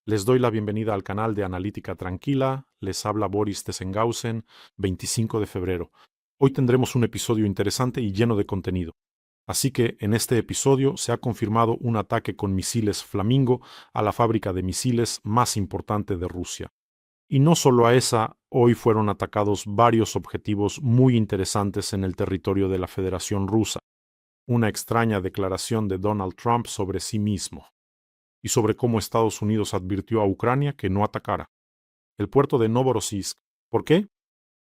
Les doy la bienvenida al canal de Analítica Tranquila. Les habla Boris Tessenghausen, 25 de febrero. Hoy tendremos un episodio interesante y lleno de contenido. Así que en este episodio se ha confirmado un ataque con misiles Flamingo a la fábrica de misiles más importante de Rusia. Y no solo a esa, hoy fueron atacados varios objetivos muy interesantes en el territorio de la Federación Rusa. Una extraña declaración de Donald Trump sobre sí mismo y sobre cómo Estados Unidos advirtió a Ucrania que no atacara. El puerto de Novorossiysk. ¿Por qué?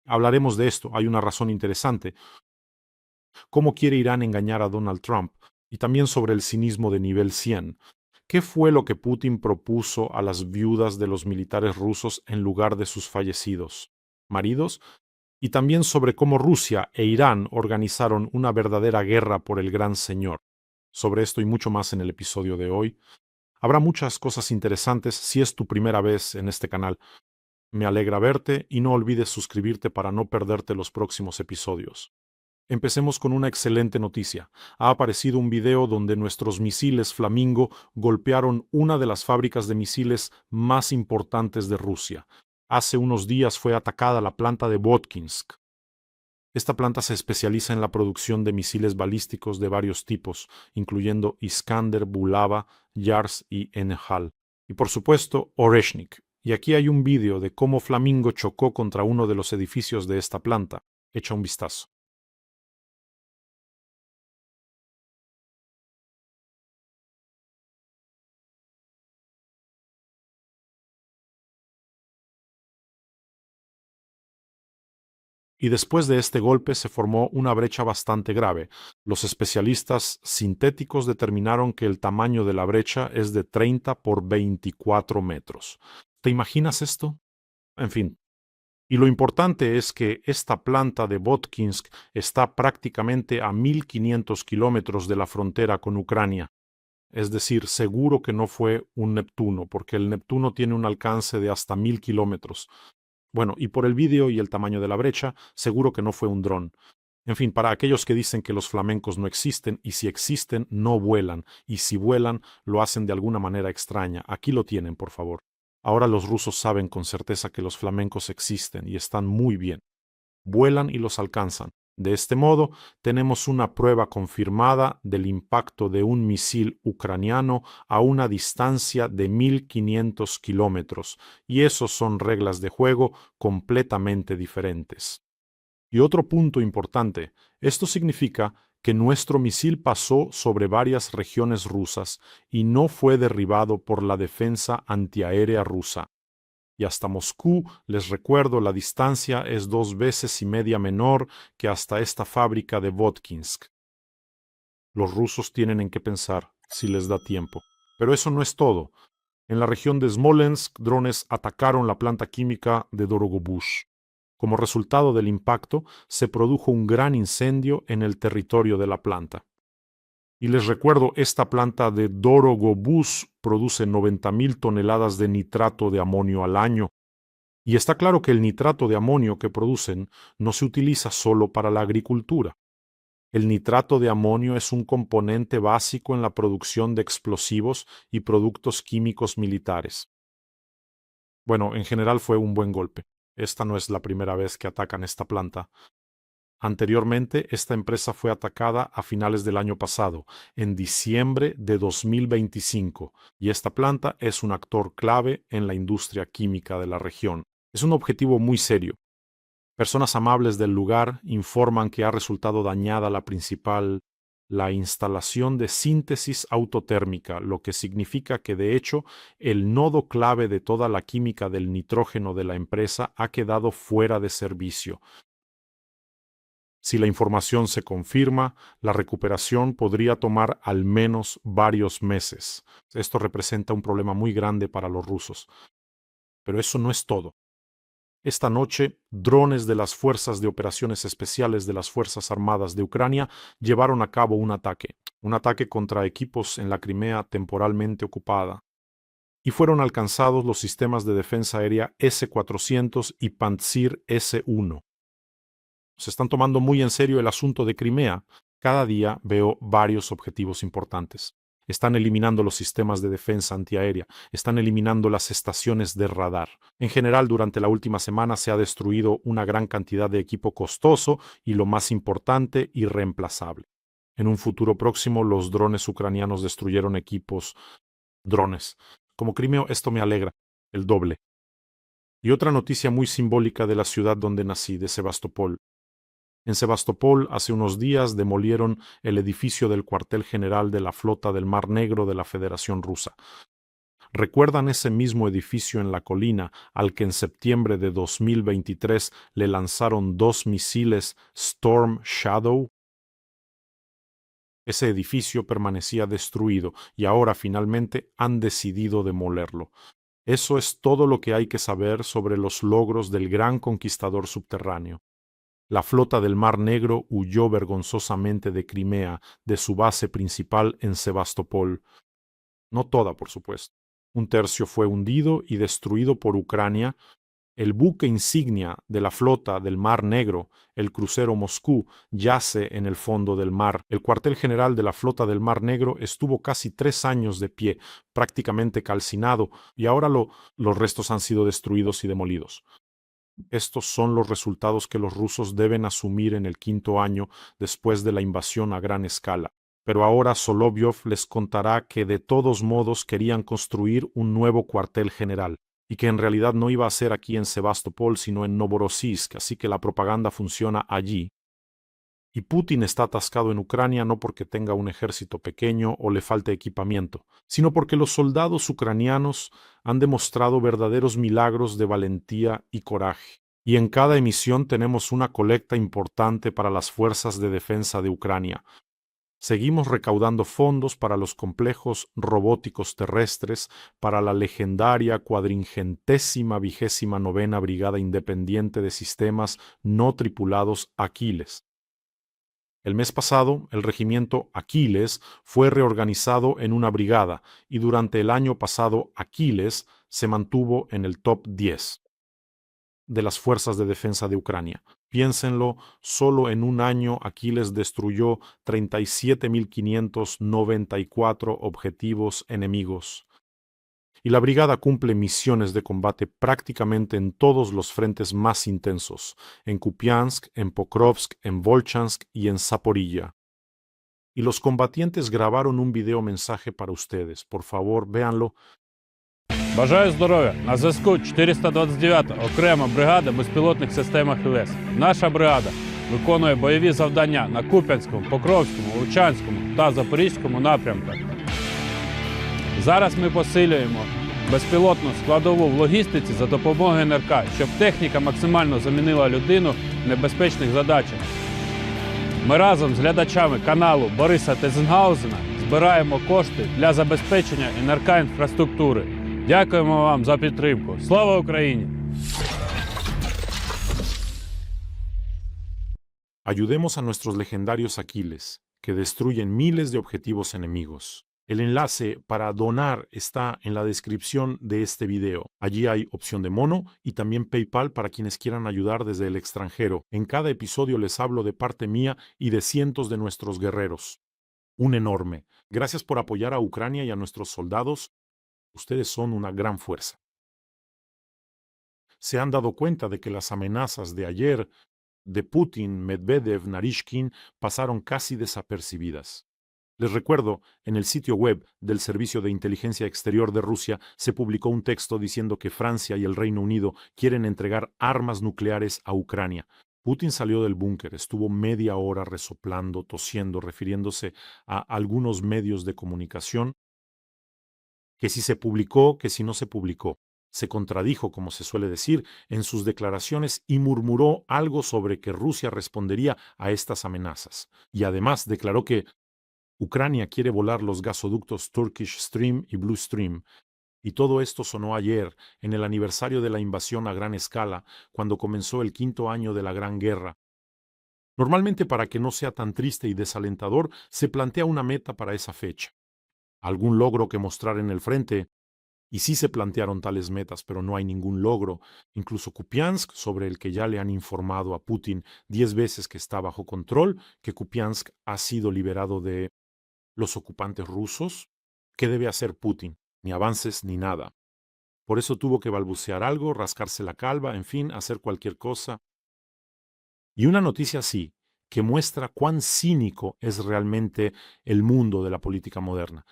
Hablaremos de esto. Hay una razón interesante. ¿Cómo quiere Irán engañar a Donald Trump? Y también sobre el cinismo de nivel 100. ¿Qué fue lo que Putin propuso a las viudas de los militares rusos en lugar de sus fallecidos maridos? Y también sobre cómo Rusia e Irán organizaron una verdadera guerra por el Gran Señor. Sobre esto y mucho más en el episodio de hoy. Habrá muchas cosas interesantes si es tu primera vez en este canal. Me alegra verte y no olvides suscribirte para no perderte los próximos episodios. Empecemos con una excelente noticia. Ha aparecido un video donde nuestros misiles Flamingo golpearon una de las fábricas de misiles más importantes de Rusia. Hace unos días fue atacada la planta de Votkinsk. Esta planta se especializa en la producción de misiles balísticos de varios tipos, incluyendo Iskander, Bulava, Yars y Enejal. Y por supuesto, Oreshnik. Y aquí hay un vídeo de cómo Flamingo chocó contra uno de los edificios de esta planta. Echa un vistazo. Y después de este golpe se formó una brecha bastante grave. Los especialistas sintéticos determinaron que el tamaño de la brecha es de 30 por 24 metros. ¿Te imaginas esto? En fin. Y lo importante es que esta planta de Votkinsk está prácticamente a 1.500 kilómetros de la frontera con Ucrania. Es decir, seguro que no fue un Neptuno, porque el Neptuno tiene un alcance de hasta 1.000 kilómetros. Bueno, y por el vídeo y el tamaño de la brecha, seguro que no fue un dron. En fin, para aquellos que dicen que los flamencos no existen, y si existen, no vuelan, y si vuelan, lo hacen de alguna manera extraña. Aquí lo tienen, por favor. Ahora los rusos saben con certeza que los flamencos existen y están muy bien. Vuelan y los alcanzan. De este modo, tenemos una prueba confirmada del impacto de un misil ucraniano a una distancia de 1.500 kilómetros, y esos son reglas de juego completamente diferentes. Y otro punto importante, esto significa que nuestro misil pasó sobre varias regiones rusas y no fue derribado por la defensa antiaérea rusa. Y hasta Moscú, les recuerdo, la distancia es 2 veces y media menor que hasta esta fábrica de Votkinsk. Los rusos tienen en qué pensar, si les da tiempo. Pero eso no es todo. En la región de Smolensk, drones atacaron la planta química de Dorogobush. Como resultado del impacto, se produjo un gran incendio en el territorio de la planta. Y les recuerdo, esta planta de Dorogobush produce 90.000 toneladas de nitrato de amonio al año. Y está claro que el nitrato de amonio que producen no se utiliza solo para la agricultura. El nitrato de amonio es un componente básico en la producción de explosivos y productos químicos militares. Bueno, en general fue un buen golpe. Esta no es la primera vez que atacan esta planta. Anteriormente, esta empresa fue atacada a finales del año pasado, en diciembre de 2025, y esta planta es un actor clave en la industria química de la región. Es un objetivo muy serio. Personas amables del lugar informan que ha resultado dañada la instalación de síntesis autotérmica, lo que significa que de hecho el nodo clave de toda la química del nitrógeno de la empresa ha quedado fuera de servicio. Si la información se confirma, la recuperación podría tomar al menos varios meses. Esto representa un problema muy grande para los rusos. Pero eso no es todo. Esta noche, drones de las Fuerzas de Operaciones Especiales de las Fuerzas Armadas de Ucrania llevaron a cabo un ataque contra equipos en la Crimea temporalmente ocupada, y fueron alcanzados los sistemas de defensa aérea S-400 y Pantsir S-1. Se están tomando muy en serio el asunto de Crimea. Cada día veo varios objetivos importantes. Están eliminando los sistemas de defensa antiaérea, están eliminando las estaciones de radar. En general, durante la última semana se ha destruido una gran cantidad de equipo costoso y, lo más importante, irreemplazable. En un futuro próximo, los drones ucranianos destruyeron drones. Como crimeo, esto me alegra, el doble. Y otra noticia muy simbólica de la ciudad donde nací, de Sebastopol. En Sebastopol, hace unos días, demolieron el edificio del cuartel general de la Flota del Mar Negro de la Federación Rusa. ¿Recuerdan ese mismo edificio en la colina al que en septiembre de 2023 le lanzaron 2 misiles Storm Shadow? Ese edificio permanecía destruido y ahora finalmente han decidido demolerlo. Eso es todo lo que hay que saber sobre los logros del gran conquistador subterráneo. La flota del Mar Negro huyó vergonzosamente de Crimea, de su base principal en Sebastopol. No toda, por supuesto. Un tercio fue hundido y destruido por Ucrania. El buque insignia de la flota del Mar Negro, el crucero Moscú, yace en el fondo del mar. El cuartel general de la flota del Mar Negro estuvo casi 3 años de pie, prácticamente calcinado, y ahora los restos han sido destruidos y demolidos. Estos son los resultados que los rusos deben asumir en el 5.º año después de la invasión a gran escala. Pero ahora Solovyov les contará que de todos modos querían construir un nuevo cuartel general, y que en realidad no iba a ser aquí en Sebastopol, sino en Novorossiysk, así que la propaganda funciona allí. Y Putin está atascado en Ucrania no porque tenga un ejército pequeño o le falte equipamiento, sino porque los soldados ucranianos han demostrado verdaderos milagros de valentía y coraje. Y en cada emisión tenemos una colecta importante para las fuerzas de defensa de Ucrania. Seguimos recaudando fondos para los complejos robóticos terrestres, para la legendaria 429ª Brigada Independiente de Sistemas No Tripulados Aquiles. El mes pasado, el regimiento Aquiles fue reorganizado en una brigada y durante el año pasado Aquiles se mantuvo en el top 10 de las fuerzas de defensa de Ucrania. Piénsenlo, solo en un año Aquiles destruyó 37.594 objetivos enemigos. Y la brigada cumple misiones de combate prácticamente en todos los frentes más intensos, en Kupiansk, en Pokrovsk, en Volchansk y en Zaporilla. Y los combatientes grabaron un video mensaje para ustedes. Por favor, véanlo. Бажаю здоров'я! На зв'язку 429-та окрема бригада безпілотних систем «Ахілес». Наша бригада виконує бойові завдання на Куп'янському, Покровському, Лучанському та Запорізькому напрямках. Зараз ми посилюємо безпілотну складову в логістиці за допомогою НРК, щоб техніка максимально замінила людину в небезпечних задачах. Ми разом з глядачами каналу Бориса Тезенгаузена збираємо кошти для забезпечення НРК-інфраструктури. Дякуємо вам за підтримку. Слава Україні! Ayudemos a nuestros legendarios Aquiles, que destruyen miles de objetivos enemigos. El enlace para donar está en la descripción de este video. Allí hay opción de mono y también PayPal para quienes quieran ayudar desde el extranjero. En cada episodio les hablo de parte mía y de cientos de nuestros guerreros. Un enorme. Gracias por apoyar a Ucrania y a nuestros soldados. Ustedes son una gran fuerza. Se han dado cuenta de que las amenazas de ayer de Putin, Medvedev, Narishkin pasaron casi desapercibidas. Les recuerdo, en el sitio web del Servicio de Inteligencia Exterior de Rusia se publicó un texto diciendo que Francia y el Reino Unido quieren entregar armas nucleares a Ucrania. Putin salió del búnker, estuvo media hora resoplando, tosiendo, refiriéndose a algunos medios de comunicación, que si se publicó, que si no se publicó. Se contradijo, como se suele decir, en sus declaraciones y murmuró algo sobre que Rusia respondería a estas amenazas. Y además declaró que Ucrania quiere volar los gasoductos Turkish Stream y Blue Stream. Y todo esto sonó ayer, en el aniversario de la invasión a gran escala, cuando comenzó el 5.º año de la Gran Guerra. Normalmente, para que no sea tan triste y desalentador, se plantea una meta para esa fecha. Algún logro que mostrar en el frente. Y sí se plantearon tales metas, pero no hay ningún logro. Incluso Kupiansk, sobre el que ya le han informado a Putin 10 veces que está bajo control, que Kupiansk ha sido liberado de los ocupantes rusos. ¿Qué debe hacer Putin? Ni avances ni nada. Por eso tuvo que balbucear algo, rascarse la calva, en fin, hacer cualquier cosa. Y una noticia así, que muestra cuán cínico es realmente el mundo de la política moderna.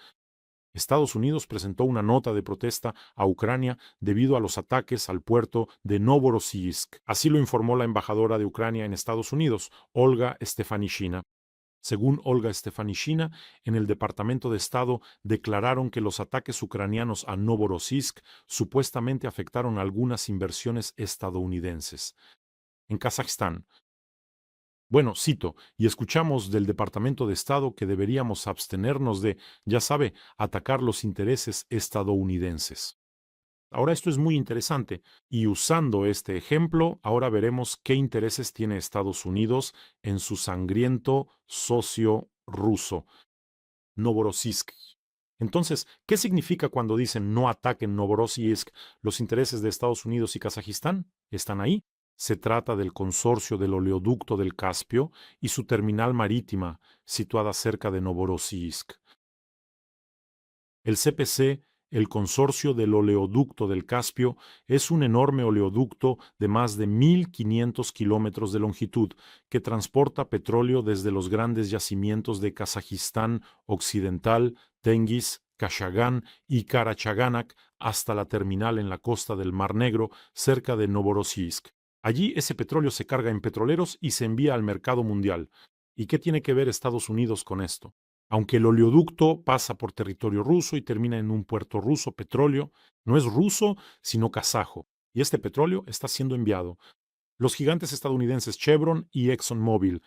Estados Unidos presentó una nota de protesta a Ucrania debido a los ataques al puerto de Novorossiysk. Así lo informó la embajadora de Ucrania en Estados Unidos, Olga Stefanishina. Según Olga Stefanishina, en el Departamento de Estado declararon que los ataques ucranianos a Novorossiysk supuestamente afectaron algunas inversiones estadounidenses. En Kazajstán, bueno, cito, y escuchamos del Departamento de Estado que deberíamos abstenernos de, ya sabe, atacar los intereses estadounidenses. Ahora esto es muy interesante, y usando este ejemplo, ahora veremos qué intereses tiene Estados Unidos en su sangriento socio ruso, Novorossiysk. Entonces, ¿qué significa cuando dicen no ataquen Novorossiysk? Los intereses de Estados Unidos y Kazajistán están ahí. Se trata del consorcio del oleoducto del Caspio y su terminal marítima, situada cerca de Novorossiysk. El CPC, el Consorcio del Oleoducto del Caspio, es un enorme oleoducto de más de 1.500 kilómetros de longitud que transporta petróleo desde los grandes yacimientos de Kazajistán Occidental, Tengiz, Kashagan y Karachaganak hasta la terminal en la costa del Mar Negro, cerca de Novorossiysk. Allí ese petróleo se carga en petroleros y se envía al mercado mundial. ¿Y qué tiene que ver Estados Unidos con esto? Aunque el oleoducto pasa por territorio ruso y termina en un puerto ruso, petróleo, no es ruso, sino kazajo. Y este petróleo está siendo enviado. Los gigantes estadounidenses Chevron y ExxonMobil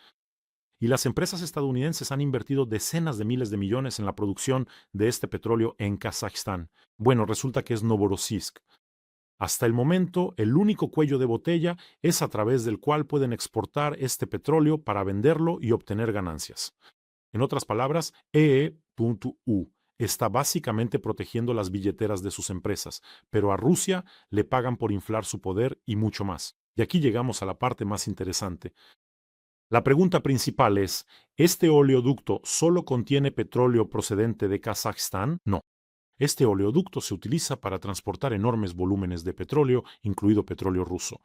y las empresas estadounidenses han invertido decenas de miles de millones en la producción de este petróleo en Kazajstán. Bueno, resulta que es Novorossiysk. Hasta el momento, el único cuello de botella es a través del cual pueden exportar este petróleo para venderlo y obtener ganancias. En otras palabras, EE.U está básicamente protegiendo las billeteras de sus empresas, pero a Rusia le pagan por inflar su poder y mucho más. Y aquí llegamos a la parte más interesante. La pregunta principal es, ¿este oleoducto solo contiene petróleo procedente de Kazajstán? No. Este oleoducto se utiliza para transportar enormes volúmenes de petróleo, incluido petróleo ruso.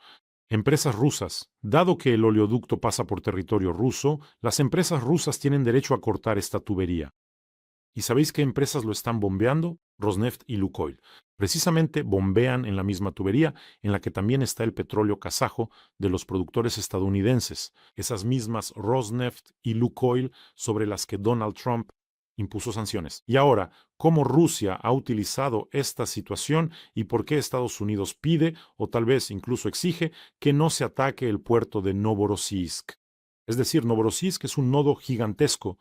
Empresas rusas. Dado que el oleoducto pasa por territorio ruso, las empresas rusas tienen derecho a cortar esta tubería. ¿Y sabéis qué empresas lo están bombeando? Rosneft y Lukoil. Precisamente bombean en la misma tubería en la que también está el petróleo kazajo de los productores estadounidenses, esas mismas Rosneft y Lukoil sobre las que Donald Trump impuso sanciones. Y ahora, ¿cómo Rusia ha utilizado esta situación y por qué Estados Unidos pide, o tal vez incluso exige, que no se ataque el puerto de Novorossiysk? Es decir, Novorossiysk es un nodo gigantesco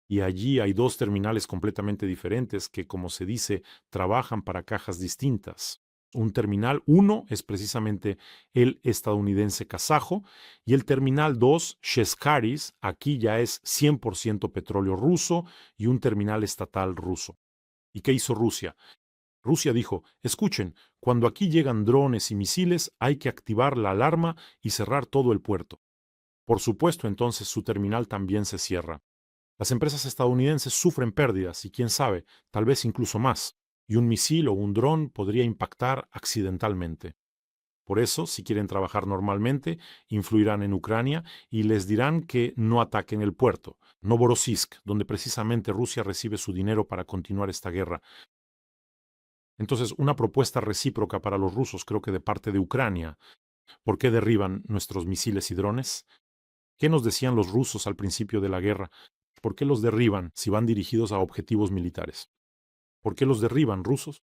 y allí hay dos terminales completamente diferentes que, como se dice, trabajan para cajas distintas. Un terminal 1 es precisamente el estadounidense kazajo y el terminal 2, Sheshkaris, aquí ya es 100% petróleo ruso y un terminal estatal ruso. ¿Y qué hizo Rusia? Rusia dijo, escuchen, cuando aquí llegan drones y misiles hay que activar la alarma y cerrar todo el puerto. Por supuesto, entonces su terminal también se cierra. Las empresas estadounidenses sufren pérdidas y quién sabe, tal vez incluso más, y un misil o un dron podría impactar accidentalmente. Por eso, si quieren trabajar normalmente, influirán en Ucrania y les dirán que no ataquen el puerto, Novorossiysk, donde precisamente Rusia recibe su dinero para continuar esta guerra. Entonces, una propuesta recíproca para los rusos, creo que de parte de Ucrania. ¿Por qué derriban nuestros misiles y drones? ¿Qué nos decían los rusos al principio de la guerra? ¿Por qué los derriban si van dirigidos a objetivos militares? ¿Por qué los derriban rusos?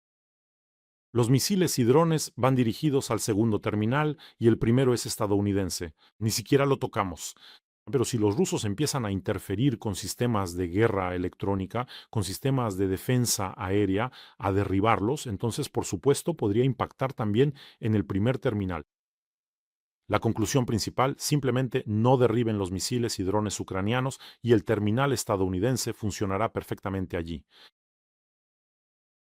Los misiles y drones van dirigidos al segundo terminal y el primero es estadounidense. Ni siquiera lo tocamos. Pero si los rusos empiezan a interferir con sistemas de guerra electrónica, con sistemas de defensa aérea, a derribarlos, entonces por supuesto podría impactar también en el primer terminal. La conclusión principal, simplemente no derriben los misiles y drones ucranianos y el terminal estadounidense funcionará perfectamente allí.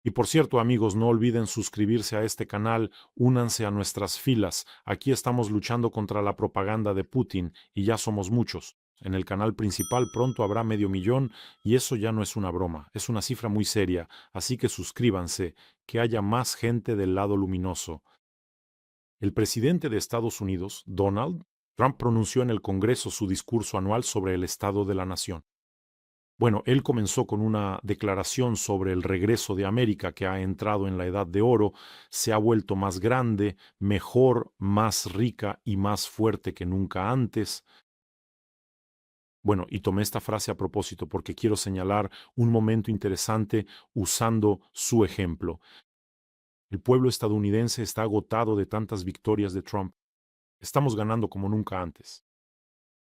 Y por cierto, amigos, no olviden suscribirse a este canal, únanse a nuestras filas. Aquí estamos luchando contra la propaganda de Putin y ya somos muchos. En el canal principal pronto habrá 500.000 y eso ya no es una broma, es una cifra muy seria, así que suscríbanse, que haya más gente del lado luminoso. El presidente de Estados Unidos, Donald Trump, pronunció en el Congreso su discurso anual sobre el estado de la nación. Bueno, él comenzó con una declaración sobre el regreso de América que ha entrado en la edad de oro, se ha vuelto más grande, mejor, más rica y más fuerte que nunca antes. Bueno, y tomé esta frase a propósito porque quiero señalar un momento interesante usando su ejemplo. El pueblo estadounidense está agotado de tantas victorias de Trump. Estamos ganando como nunca antes.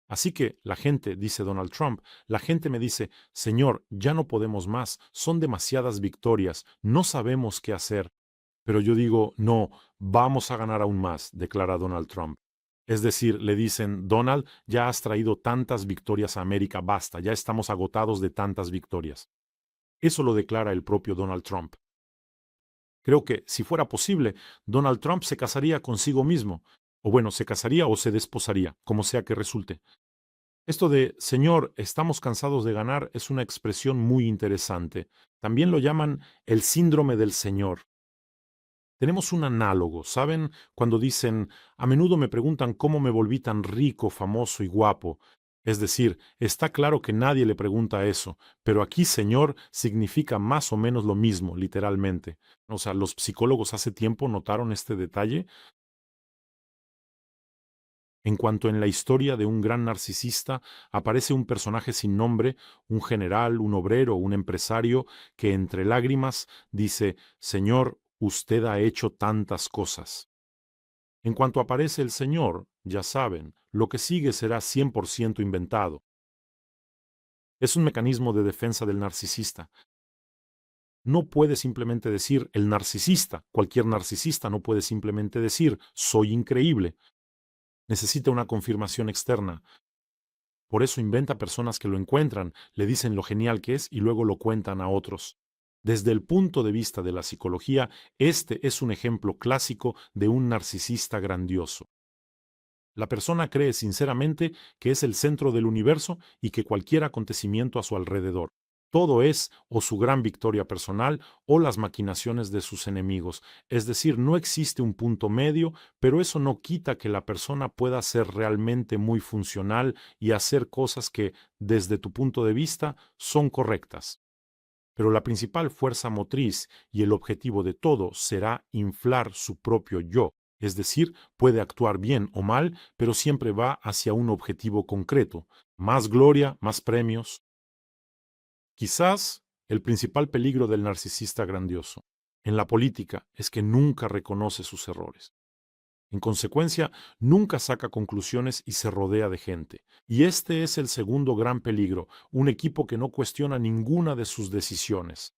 Así que la gente, dice Donald Trump, la gente me dice, Señor, ya no podemos más, son demasiadas victorias, no sabemos qué hacer. Pero yo digo, no, vamos a ganar aún más, declara Donald Trump. Es decir, le dicen, Donald, ya has traído tantas victorias a América, basta, ya estamos agotados de tantas victorias. Eso lo declara el propio Donald Trump. Creo que, si fuera posible, Donald Trump se casaría consigo mismo, o bueno, se casaría o se desposaría, como sea que resulte. Esto de, Señor, estamos cansados de ganar, es una expresión muy interesante. También lo llaman el síndrome del Señor. Tenemos un análogo, ¿saben? Cuando dicen, a menudo me preguntan cómo me volví tan rico, famoso y guapo. Es decir, está claro que nadie le pregunta eso, pero aquí Señor significa más o menos lo mismo, literalmente. O sea, los psicólogos hace tiempo notaron este detalle. En cuanto en la historia de un gran narcisista aparece un personaje sin nombre, un general, un obrero, un empresario, que entre lágrimas dice, Señor, usted ha hecho tantas cosas. En cuanto aparece el Señor, ya saben, lo que sigue será 100% inventado. Es un mecanismo de defensa del narcisista. No puede simplemente decir el narcisista, cualquier narcisista no puede simplemente decir soy increíble. Necesita una confirmación externa. Por eso inventa personas que lo encuentran, le dicen lo genial que es y luego lo cuentan a otros. Desde el punto de vista de la psicología, este es un ejemplo clásico de un narcisista grandioso. La persona cree sinceramente que es el centro del universo y que cualquier acontecimiento a su alrededor, todo es o su gran victoria personal o las maquinaciones de sus enemigos. Es decir, no existe un punto medio, pero eso no quita que la persona pueda ser realmente muy funcional y hacer cosas que, desde tu punto de vista, son correctas. Pero la principal fuerza motriz y el objetivo de todo será inflar su propio yo. Es decir, puede actuar bien o mal, pero siempre va hacia un objetivo concreto. Más gloria, más premios. Quizás el principal peligro del narcisista grandioso en la política es que nunca reconoce sus errores. En consecuencia, nunca saca conclusiones y se rodea de gente. Y este es el segundo gran peligro, un equipo que no cuestiona ninguna de sus decisiones.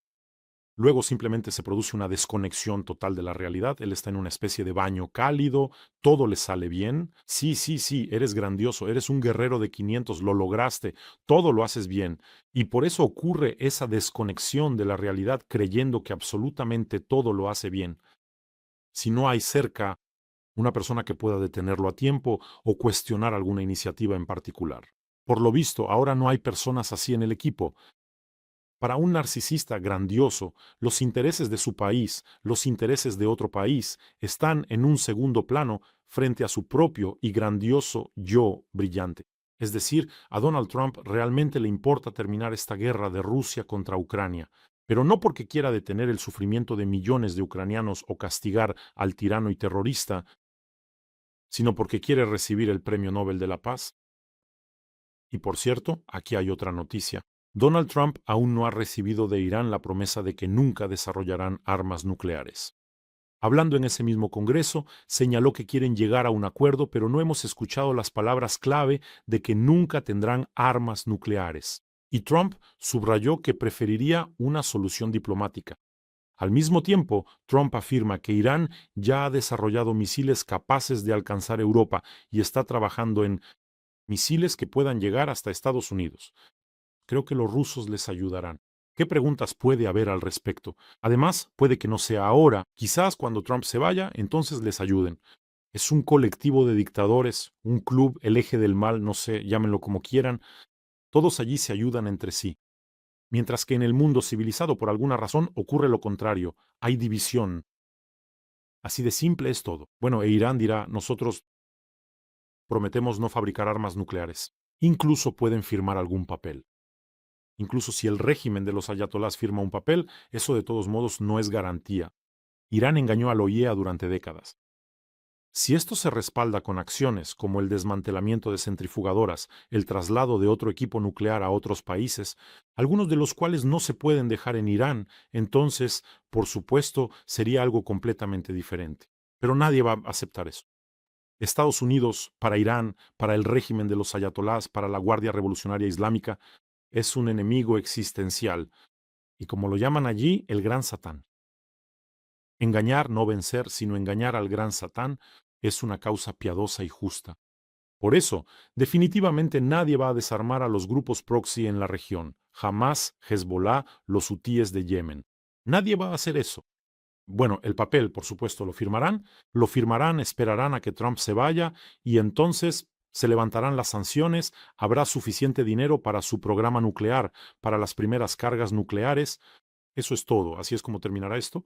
Luego simplemente se produce una desconexión total de la realidad. Él está en una especie de baño cálido, todo le sale bien. Sí, sí, sí, eres grandioso, eres un guerrero de 500, lo lograste, todo lo haces bien. Y por eso ocurre esa desconexión de la realidad creyendo que absolutamente todo lo hace bien. Si no hay cerca una persona que pueda detenerlo a tiempo o cuestionar alguna iniciativa en particular. Por lo visto, ahora no hay personas así en el equipo. Para un narcisista grandioso, los intereses de su país, los intereses de otro país, están en un segundo plano frente a su propio y grandioso yo brillante. Es decir, a Donald Trump realmente le importa terminar esta guerra de Rusia contra Ucrania, pero no porque quiera detener el sufrimiento de millones de ucranianos o castigar al tirano y terrorista, sino porque quiere recibir el Premio Nobel de la Paz. Y por cierto, aquí hay otra noticia. Donald Trump aún no ha recibido de Irán la promesa de que nunca desarrollarán armas nucleares. Hablando en ese mismo Congreso, señaló que quieren llegar a un acuerdo, pero no hemos escuchado las palabras clave de que nunca tendrán armas nucleares. Y Trump subrayó que preferiría una solución diplomática. Al mismo tiempo, Trump afirma que Irán ya ha desarrollado misiles capaces de alcanzar Europa y está trabajando en misiles que puedan llegar hasta Estados Unidos. Creo que los rusos les ayudarán. ¿Qué preguntas puede haber al respecto? Además, puede que no sea ahora. Quizás cuando Trump se vaya, entonces les ayuden. Es un colectivo de dictadores, un club, el eje del mal, no sé, llámenlo como quieran. Todos allí se ayudan entre sí. Mientras que en el mundo civilizado, por alguna razón, ocurre lo contrario. Hay división. Así de simple es todo. Bueno, e Irán dirá, nosotros prometemos no fabricar armas nucleares. Incluso pueden firmar algún papel. Incluso si el régimen de los ayatolás firma un papel, eso de todos modos no es garantía. Irán engañó a la OIEA durante décadas. Si esto se respalda con acciones como el desmantelamiento de centrifugadoras, el traslado de otro equipo nuclear a otros países, algunos de los cuales no se pueden dejar en Irán, entonces, por supuesto, sería algo completamente diferente. Pero nadie va a aceptar eso. Estados Unidos, para Irán, para el régimen de los ayatolás, para la Guardia Revolucionaria Islámica, es un enemigo existencial, y como lo llaman allí, el gran Satán. Engañar, no vencer, sino engañar al gran Satán, es una causa piadosa y justa. Por eso, definitivamente nadie va a desarmar a los grupos proxy en la región, jamás Hezbollah, los hutíes de Yemen. Nadie va a hacer eso. Bueno, el papel, por supuesto, lo firmarán, esperarán a que Trump se vaya y entonces se levantarán las sanciones, habrá suficiente dinero para su programa nuclear, para las primeras cargas nucleares. Eso es todo, así es como terminará esto.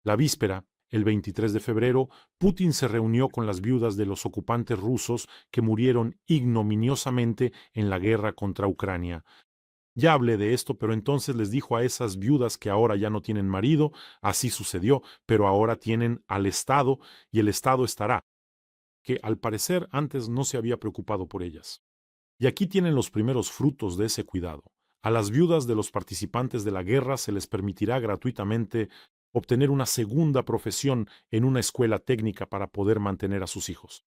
La víspera, el 23 de febrero, Putin se reunió con las viudas de los ocupantes rusos que murieron ignominiosamente en la guerra contra Ucrania. Ya hablé de esto, pero entonces les dijo a esas viudas que ahora ya no tienen marido, así sucedió, pero ahora tienen al Estado y el Estado estará, que al parecer antes no se había preocupado por ellas. Y aquí tienen los primeros frutos de ese cuidado. A las viudas de los participantes de la guerra se les permitirá gratuitamente obtener una segunda profesión en una escuela técnica para poder mantener a sus hijos.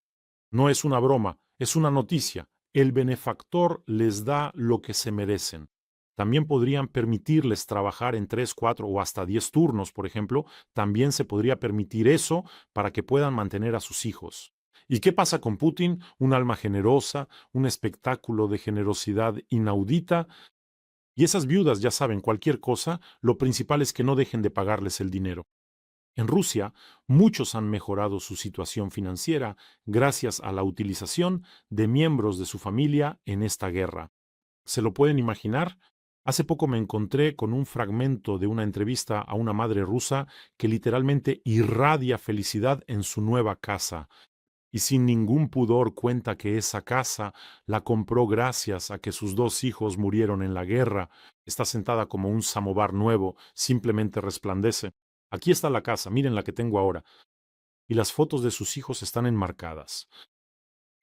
No es una broma, es una noticia. El benefactor les da lo que se merecen. También podrían permitirles trabajar en 3, 4 o hasta 10 turnos, por ejemplo. También se podría permitir eso para que puedan mantener a sus hijos. ¿Y qué pasa con Putin? Un alma generosa, un espectáculo de generosidad inaudita. Y esas viudas ya saben cualquier cosa, lo principal es que no dejen de pagarles el dinero. En Rusia, muchos han mejorado su situación financiera gracias a la utilización de miembros de su familia en esta guerra. ¿Se lo pueden imaginar? Hace poco me encontré con un fragmento de una entrevista a una madre rusa que literalmente irradia felicidad en su nueva casa y sin ningún pudor cuenta que esa casa la compró gracias a que sus 2 hijos murieron en la guerra. Está sentada como un samovar nuevo, simplemente resplandece. Aquí está la casa, miren la que tengo ahora. Y las fotos de sus hijos están enmarcadas.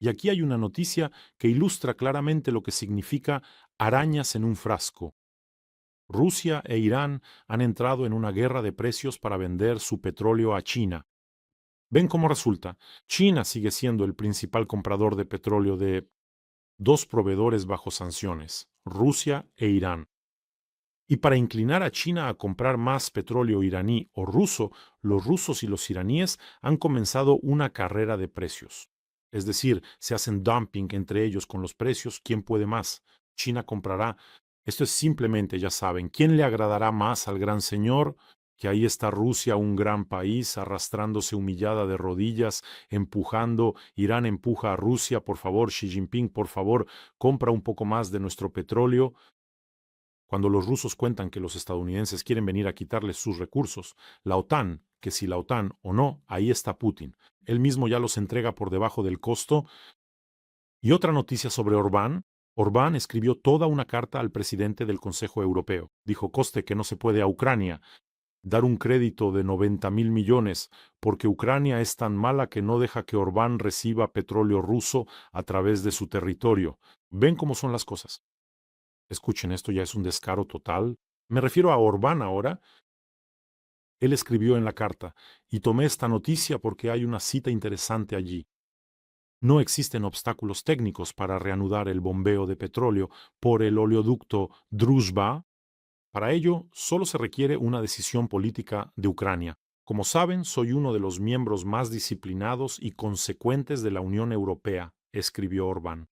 Y aquí hay una noticia que ilustra claramente lo que significa arañas en un frasco. Rusia e Irán han entrado en una guerra de precios para vender su petróleo a China. ¿Ven cómo resulta? China sigue siendo el principal comprador de petróleo de 2 proveedores bajo sanciones, Rusia e Irán. Y para inclinar a China a comprar más petróleo iraní o ruso, los rusos y los iraníes han comenzado una carrera de precios. Es decir, se hacen dumping entre ellos con los precios, ¿quién puede más? China comprará. Esto es simplemente, ya saben, ¿quién le agradará más al gran señor? Que ahí está Rusia, un gran país, arrastrándose humillada de rodillas, empujando, Irán empuja a Rusia, por favor, Xi Jinping, por favor, compra un poco más de nuestro petróleo. Cuando los rusos cuentan que los estadounidenses quieren venir a quitarles sus recursos, la OTAN, que si la OTAN o no, ahí está Putin. Él mismo ya los entrega por debajo del costo. Y otra noticia sobre Orbán. Orbán escribió toda una carta al presidente del Consejo Europeo. Dijo, coste que no se puede a Ucrania dar un crédito de 90.000 millones porque Ucrania es tan mala que no deja que Orbán reciba petróleo ruso a través de su territorio. ¿Ven cómo son las cosas? Escuchen, esto ya es un descaro total. Me refiero a Orbán ahora. Él escribió en la carta, y tomé esta noticia porque hay una cita interesante allí. No existen obstáculos técnicos para reanudar el bombeo de petróleo por el oleoducto Druzhba. Para ello, solo se requiere una decisión política de Ucrania. Como saben, soy uno de los miembros más disciplinados y consecuentes de la Unión Europea, escribió Orbán.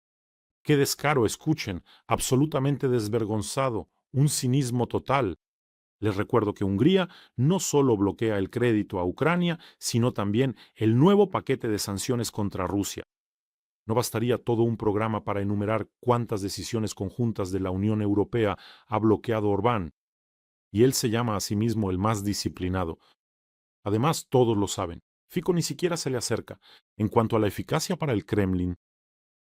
Qué descaro, escuchen, absolutamente desvergonzado, un cinismo total. Les recuerdo que Hungría no solo bloquea el crédito a Ucrania, sino también el nuevo paquete de sanciones contra Rusia. No bastaría todo un programa para enumerar cuántas decisiones conjuntas de la Unión Europea ha bloqueado Orbán, y él se llama a sí mismo el más disciplinado. Además, todos lo saben. Fico ni siquiera se le acerca. En cuanto a la eficacia para el Kremlin,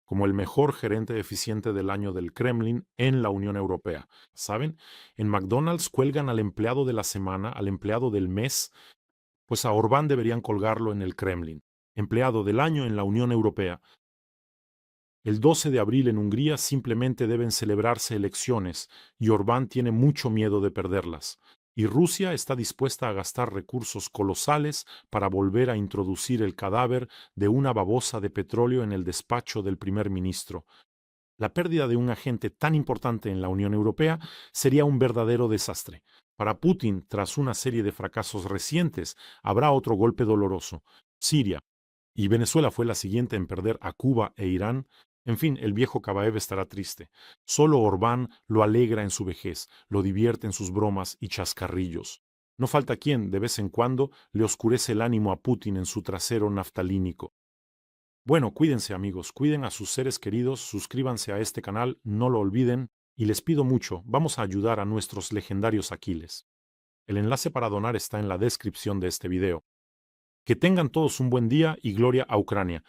como el mejor gerente eficiente del año del Kremlin en la Unión Europea. ¿Saben? En McDonald's cuelgan al empleado de la semana, al empleado del mes, pues a Orbán deberían colgarlo en el Kremlin. Empleado del año en la Unión Europea. El 12 de abril en Hungría simplemente deben celebrarse elecciones y Orbán tiene mucho miedo de perderlas. Y Rusia está dispuesta a gastar recursos colosales para volver a introducir el cadáver de una babosa de petróleo en el despacho del primer ministro. La pérdida de un agente tan importante en la Unión Europea sería un verdadero desastre. Para Putin, tras una serie de fracasos recientes, habrá otro golpe doloroso. Siria y Venezuela fue la siguiente en perder a Cuba e Irán. En fin, el viejo Kabaev estará triste. Solo Orbán lo alegra en su vejez, lo divierte en sus bromas y chascarrillos. No falta quien, de vez en cuando, le oscurece el ánimo a Putin en su trasero naftalínico. Bueno, cuídense amigos, cuiden a sus seres queridos, suscríbanse a este canal, no lo olviden, y les pido mucho, vamos a ayudar a nuestros legendarios Aquiles. El enlace para donar está en la descripción de este video. Que tengan todos un buen día y gloria a Ucrania.